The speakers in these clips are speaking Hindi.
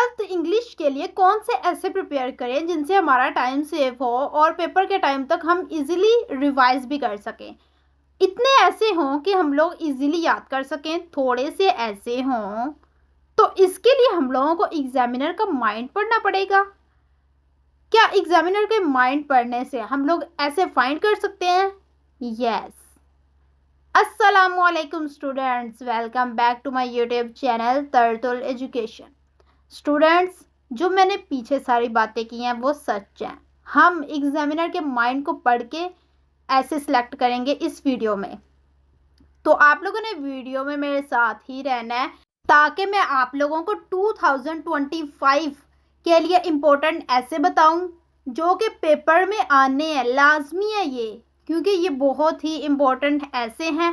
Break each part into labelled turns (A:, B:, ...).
A: ट्वेल्थ इंग्लिश के लिए कौन से ऐसे प्रिपेयर करें जिनसे हमारा टाइम सेव हो और पेपर के टाइम तक हम इजीली रिवाइज भी कर सकें। इतने ऐसे हों कि हम लोग इजीली याद कर सकें, थोड़े से ऐसे हों तो इसके लिए हम लोगों को एग्जामिनर का माइंड पढ़ना पड़ेगा। क्या एग्जामिनर के माइंड पढ़ने से हम लोग ऐसे फाइंड कर सकते हैं? यस। अस्सलामुअलैकुम students, welcome back to my YouTube channel Tartul education. Students, जो मैंने पीछे सारी बातें की हैं वो सच हैं। हम एग्जामिनर के माइंड को पढ़ के ऐसे सिलेक्ट करेंगे इस वीडियो में। तो आप लोगों ने वीडियो में मेरे साथ ही रहना है ताकि मैं आप लोगों को 2025 के लिए इम्पोर्टेंट ऐसे बताऊं जो कि पेपर में आने हैं, लाजमी है ये, क्योंकि ये बहुत ही इम्पोर्टेंट ऐसे हैं।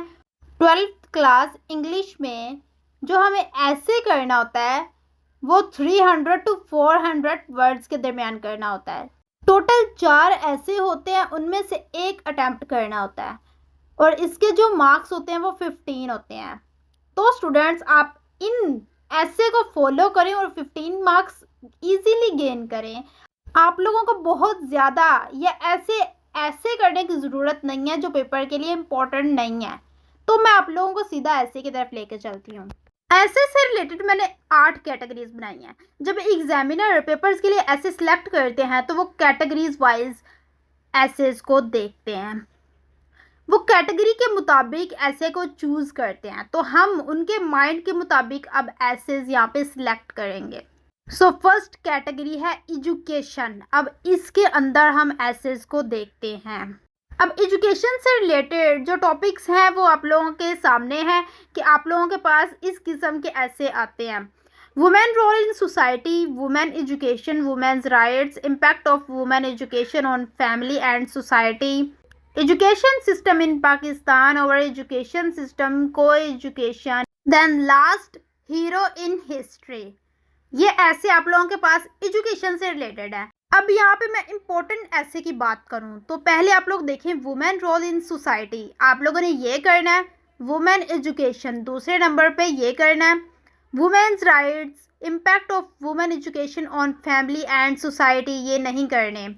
A: 12th क्लास इंग्लिश में जो हमें ऐसे करना होता है वो 300 to 400 वर्ड्स के दरमियान करना होता है। टोटल 4 ऐसे होते हैं, उनमें से एक अटेम्प्ट करना होता है और इसके जो मार्क्स होते हैं वो 15 होते हैं। तो स्टूडेंट्स, आप इन ऐसे को फॉलो करें और 15 मार्क्स इजीली गेन करें। आप लोगों को बहुत ज़्यादा या ऐसे करने की ज़रूरत नहीं है जो पेपर के लिए इम्पोर्टेंट नहीं है। तो मैं आप लोगों को सीधा ऐसे की तरफ लेके चलती हूँ। ऐसे से रिलेटेड मैंने 8 कैटेगरीज बनाई हैं। जब एग्जामिनर पेपर्स के लिए ऐसे सिलेक्ट करते हैं तो वो कैटेगरीज वाइज ऐसेस को देखते हैं, वो कैटेगरी के मुताबिक ऐसे को चूज करते हैं। तो हम उनके माइंड के मुताबिक अब ऐसेस यहाँ पे सिलेक्ट करेंगे। सो फर्स्ट कैटेगरी है एजुकेशन। अब इसके अंदर हम ऐसेस को देखते हैं। अब एजुकेशन से रिलेटेड जो टॉपिक्स हैं वो आप लोगों के सामने हैं कि आप लोगों के पास इस किस्म के ऐसे आते हैं। Women role in society, women education, women's rights, impact of women education on family and society, education system in Pakistan, और education system, coeducation, then last hero in history. ये ऐसे आप लोगों के पास एजुकेशन से रिलेटेड है। अब यहाँ पे मैं इम्पोर्टेंट ऐसे की बात करूँ तो पहले आप लोग देखें वुमेन रोल इन सोसाइटी। आप लोगों ने ये करना है। वुमेन एजुकेशन दूसरे नंबर पे ये करना है। Women's rights, impact of women education on family and society ये नहीं करने।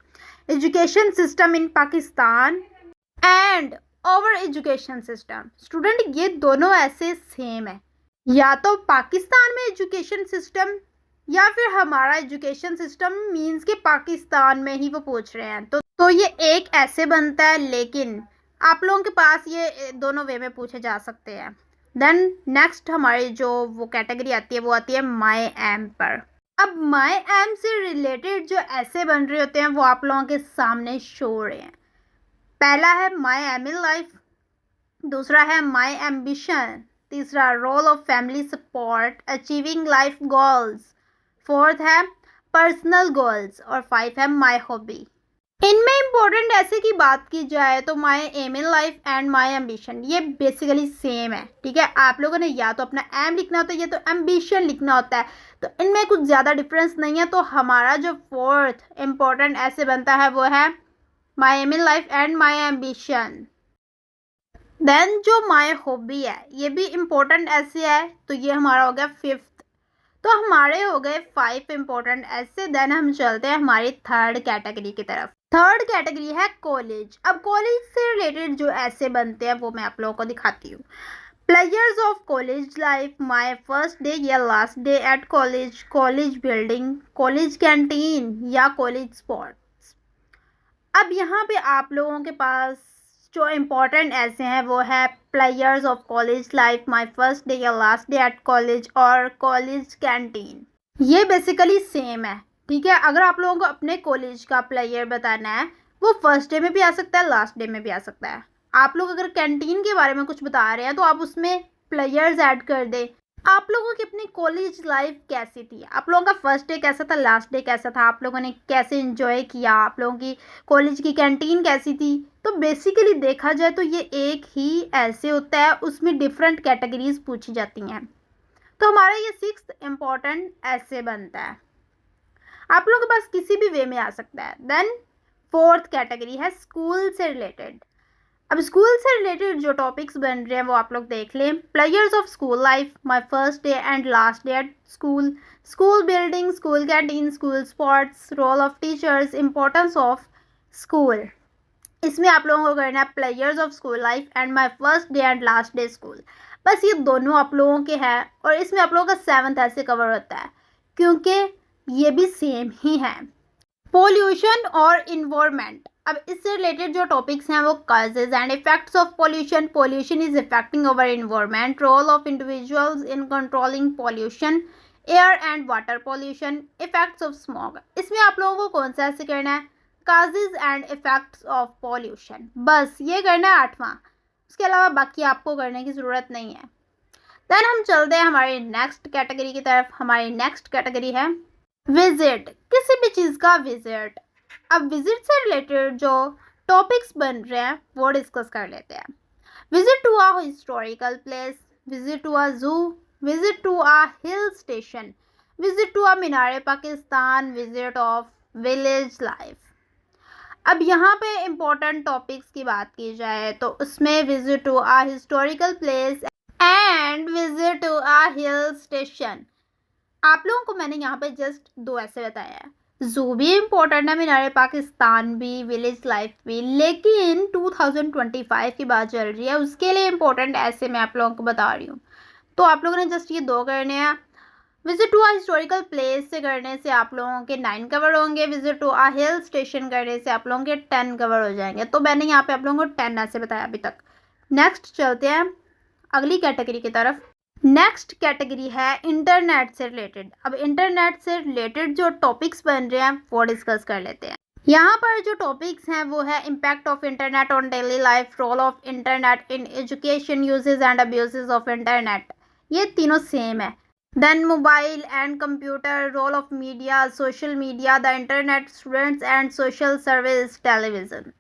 A: Education system in Pakistan and over education system. Student, ये दोनों ऐसे सेम है, या तो पाकिस्तान में एजुकेशन सिस्टम या फिर हमारा एजुकेशन सिस्टम मींस के पाकिस्तान में ही वो पूछ रहे हैं। तो ये एक ऐसे बनता है, लेकिन आप लोगों के पास ये दोनों वे में पूछे जा सकते हैं। देन नेक्स्ट हमारी जो वो कैटेगरी आती है वो आती है माई एम पर। अब माई एम से रिलेटेड जो ऐसे बन रहे होते हैं वो आप लोगों के सामने शो हो रहे हैं। पहला है माई एम इन लाइफ, दूसरा है माई एम्बिशन, तीसरा role of family support, achieving life goals, fourth है पर्सनल गोल्स और 5 है माई हॉबी। इनमें इंपॉर्टेंट ऐसे की बात की जाए तो my aim in life and my ambition ये बेसिकली सेम है। ठीक है, आप लोगों ने या तो अपना एम लिखना होता है या तो एम्बिशन लिखना होता है, तो इनमें कुछ ज़्यादा डिफरेंस नहीं है। तो हमारा जो फोर्थ इम्पोर्टेंट ऐसे बनता है वो है my aim in life and my ambition. Then जो माई हॉबी है ये भी इम्पोर्टेंट ऐसे है, तो ये हमारा हो गया फिफ्थ। तो हमारे हो गए 5 इम्पोर्टेंट ऐसे। देन हम चलते हैं हमारी थर्ड कैटेगरी की तरफ। थर्ड कैटेगरी है कॉलेज। अब कॉलेज से रिलेटेड जो ऐसे बनते हैं वो मैं आप लोगों को दिखाती हूँ। Pleasures of college life, my first day या last day at college, college building, college canteen या कॉलेज स्पोर्ट्स। अब यहाँ पे आप लोगों के पास जो इम्पोर्टेंट ऐसे हैं वो है players of college life, my first day या लास्ट डे एट कॉलेज और कॉलेज कैंटीन। ये बेसिकली सेम है। ठीक है, अगर आप लोगों को अपने कॉलेज का प्लेयर बताना है वो फर्स्ट डे में भी आ सकता है, लास्ट डे में भी आ सकता है। आप लोग अगर कैंटीन के बारे में कुछ बता रहे हैं तो आप उसमें प्लेयर्स ऐड कर दे। आप लोगों की अपनी कॉलेज लाइफ कैसी थी, आप लोगों का फर्स्ट डे कैसा था, लास्ट डे कैसा था, आप लोगों ने कैसे एंजॉय किया, आप लोगों की कॉलेज की कैंटीन कैसी थी। तो बेसिकली देखा जाए तो ये एक ही ऐसे होता है, उसमें डिफरेंट कैटेगरीज पूछी जाती हैं। तो हमारा ये 6th इम्पॉर्टेंट ऐसे बनता है। आप लोगों के पास किसी भी वे में आ सकता है। देन 4th कैटेगरी है स्कूल से रिलेटेड। अब स्कूल से रिलेटेड जो टॉपिक्स बन रहे हैं वो आप लोग देख लें। Players of school life, my first day and last day at school, school building, school canteen, school sports, role of teachers, importance of school. इसमें आप लोगों को करना है players of school life and my first day and last day school. बस ये दोनों आप लोगों के हैं और इसमें आप लोगों का 7th ऐसे कवर होता है क्योंकि ये भी सेम ही है। पोल्यूशन और इन्वायरमेंट, अब इससे रिलेटेड जो टॉपिक्स हैं वो causes and effects of pollution, pollution is affecting our environment, role of individuals in controlling pollution, air and water pollution, effects of smog. इसमें आप लोगों को कौन सा ऐसे करना है, causes and effects of pollution, बस ये करना है 8वां। उसके अलावा बाकी आपको करने की ज़रूरत नहीं है। देन हम चलते हैं हमारी नेक्स्ट कैटेगरी की तरफ। हमारी नेक्स्ट कैटेगरी है विजिट, किसी भी चीज़ का विजिट। अब विजिट से रिलेटेड जो टॉपिक्स बन रहे हैं वो डिस्कस कर लेते हैं। Visit to a historical place, visit to a zoo, visit to a hill station, visit to a Minar Pakistan, visit of village life. अब यहाँ पे इम्पोर्टेंट टॉपिक्स की बात की जाए तो उसमें visit to a historical place and visit to a hill station. आप लोगों को मैंने यहाँ पे जस्ट 2 ऐसे बताया है। जू भी इम्पोर्टेंट है, मीनार पाकिस्तान भी, विलेज लाइफ भी, लेकिन 2025 की बात चल रही है उसके लिए इम्पोर्टेंट ऐसे मैं आप लोगों को बता रही हूँ। तो आप लोगों ने जस्ट ये 2 करने हैं। Visit to a historical place से करने से आप लोगों के 9 कवर होंगे, visit to a hill station करने से आप लोगों के 10 कवर हो जाएंगे। तो मैंने यहाँ पे आप लोगों को 10 ऐसे बताया अभी तक। नेक्स्ट चलते हैं अगली कैटेगरी की तरफ। नेक्स्ट कैटेगरी है इंटरनेट से रिलेटेड। अब इंटरनेट से रिलेटेड जो टॉपिक्स बन रहे हैं वो डिस्कस कर लेते हैं। यहाँ पर जो टॉपिक्स हैं वो है impact of internet on daily life, role of internet in education, uses and abuses of internet, ये तीनों सेम है। Then mobile and computer, role of media, social media, the internet, students and social service, television,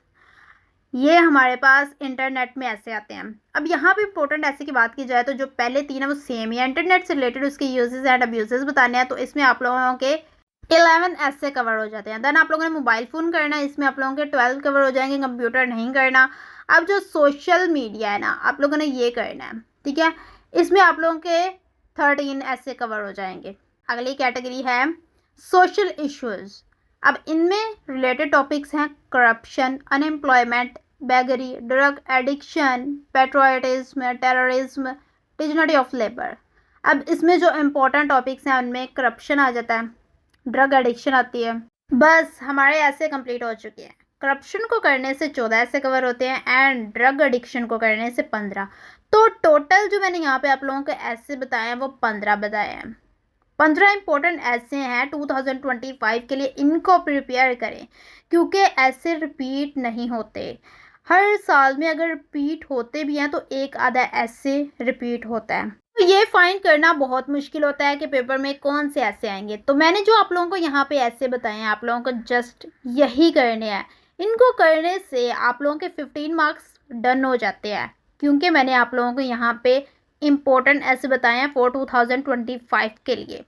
A: ये हमारे पास इंटरनेट में ऐसे आते हैं। अब यहाँ पे इंपॉर्टेंट ऐसे की बात की जाए तो जो पहले 3 है वो सेम ही है। इंटरनेट से रिलेटेड उसके यूजेस एंड अब्यूजेस बताने हैं तो इसमें आप लोगों के 11 ऐसे कवर हो जाते हैं। देन आप लोगों ने मोबाइल फ़ोन करना है, इसमें आप लोगों के 12 कवर हो जाएंगे, कंप्यूटर नहीं करना। अब जो सोशल मीडिया है ना, आप लोगों ने ये करना है, ठीक है, इसमें आप लोगों के 13 ऐसे कवर हो जाएंगे। अगली कैटेगरी है सोशल इश्यूज़। अब इनमें रिलेटेड टॉपिक्स हैं corruption, unemployment, beggary, drug addiction, patriotism, terrorism, dignity of labour. अब इसमें जो इम्पोर्टेंट टॉपिक्स हैं उनमें करप्शन आ जाता है, ड्रग एडिक्शन आती है। बस हमारे ऐसे कंप्लीट हो चुके हैं। करप्शन को करने से 14 ऐसे कवर होते हैं एंड ड्रग एडिक्शन को करने से 15। तो टोटल जो मैंने यहाँ पे आप लोगों को ऐसे बताए हैं वो 15 बताए हैं। 15 इंपॉर्टेंट ऐसे हैं 2025 के लिए, इनको प्रिपेयर करें क्योंकि ऐसे रिपीट नहीं होते। हर साल में अगर रिपीट होते भी हैं तो एक आधा ऐसे रिपीट होता है। तो ये फाइंड करना बहुत मुश्किल होता है कि पेपर में कौन से ऐसे आएंगे। तो मैंने जो आप लोगों को यहाँ पे ऐसे बताए हैं आप लोगों को जस्ट यही करने हैं। इनको करने से आप लोगों के 15 मार्क्स डन हो जाते हैं क्योंकि मैंने आप लोगों को यहाँ पे इम्पोर्टेंट ऐसे बताए हैं फॉर 2025 के लिए।